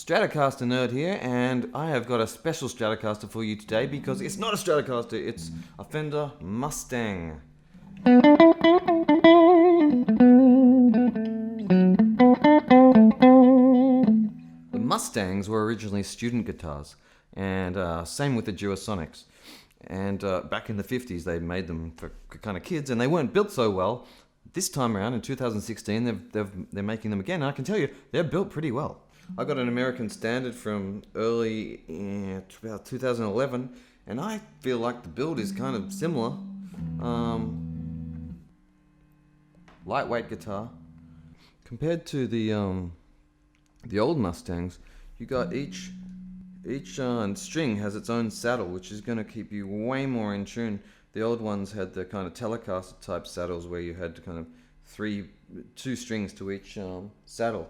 Stratocaster nerd here, and I have got a special Stratocaster for you today because it's not a Stratocaster, it's a Fender Mustang. The Mustangs were originally student guitars, and same with the Duosonics. And back in the 50s they made them for kind of kids, and they weren't built so well. This time around in 2016 they're making them again, and I can tell you they're built pretty well. I got an American Standard from early about 2011, and I feel like the build is kind of similar. Lightweight guitar. Compared to the old Mustangs, you got each string has its own saddle, which is going to keep you way more in tune. The old ones had the kind of Telecaster type saddles where you had kind of two strings to each saddle.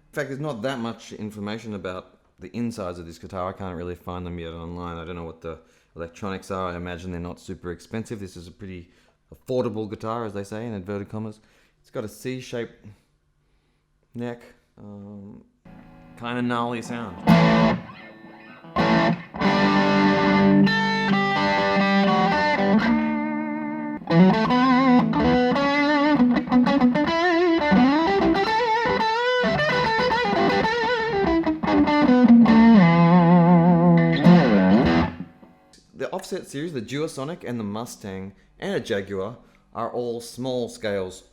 In fact, there's not that much information about the insides of this guitar. I can't really find them yet online. I don't know what the electronics are. I imagine they're not super expensive. This is a pretty affordable guitar, as they say, in inverted commas. It's got a C-shaped neck. Kind of gnarly sound. The offset series, the Duosonic and the Mustang and a Jaguar are all small scales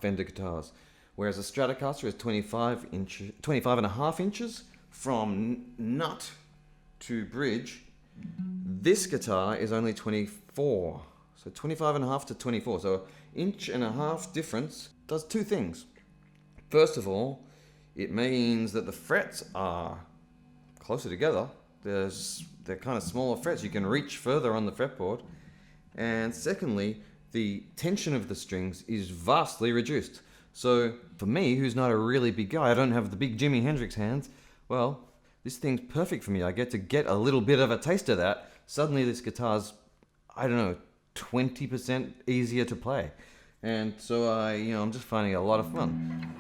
Fender guitars, whereas a Stratocaster is 25.5 inches from nut to bridge. This guitar is only 24, so 25.5 to 24, so 1.5 inch difference does two things. First of all, it means that the frets are closer together. They're kind of smaller frets. You can reach further on the fretboard. And secondly, the tension of the strings is vastly reduced. So for me, who's not a really big guy, I don't have the big Jimi Hendrix hands, well, this thing's perfect for me. I get to get a little bit of a taste of that. Suddenly this guitar's, I don't know, 20% easier to play. And so I'm just finding it a lot of fun.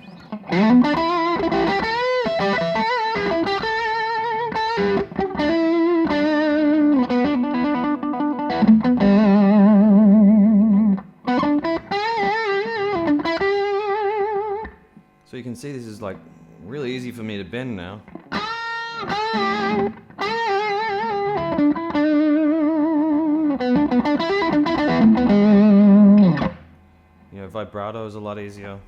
So you can see this is like really easy for me to bend now. You know, vibrato is a lot easier.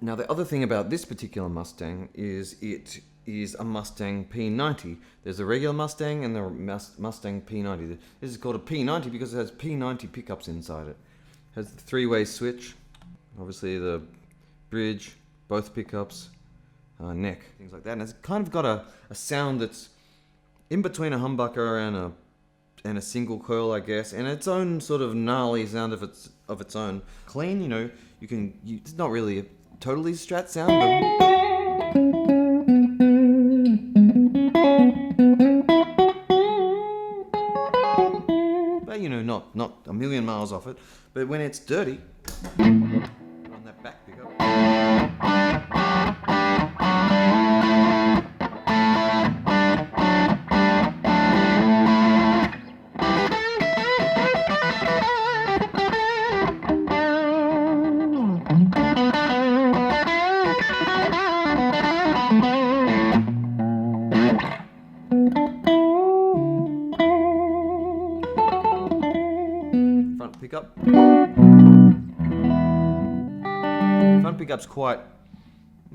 Now the other thing about this particular Mustang is it is a Mustang P90. There's a regular Mustang and the Mustang P90. This is called a P90 because it has P90 pickups inside it. It has the three-way switch, obviously the bridge, both pickups, neck, things like that. And it's kind of got a sound that's in between a humbucker and a single coil, I guess, and its own sort of gnarly sound of its own. Clean, you know, it's not really a totally Strat sound, but you know, not a million miles off it. But when it's dirty, on that back pickup. Front pickup. Front pickup's quite,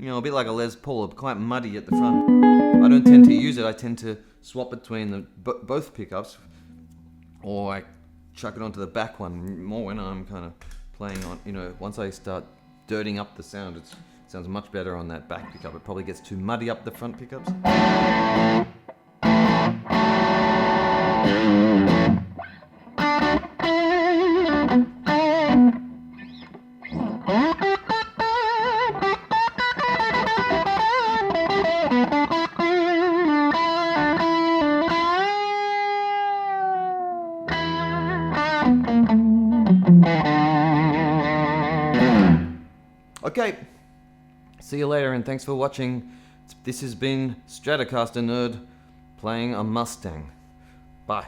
a bit like a Les Paul, quite muddy at the front. I don't tend to use it. I tend to swap between both pickups, or I chuck it onto the back one more when I'm kind of playing on, once I start dirtying up the sound, it sounds much better on that back pickup. It probably gets too muddy up the front pickups. Okay, see you later and thanks for watching. This has been Stratocaster Nerd playing a Mustang. Bye.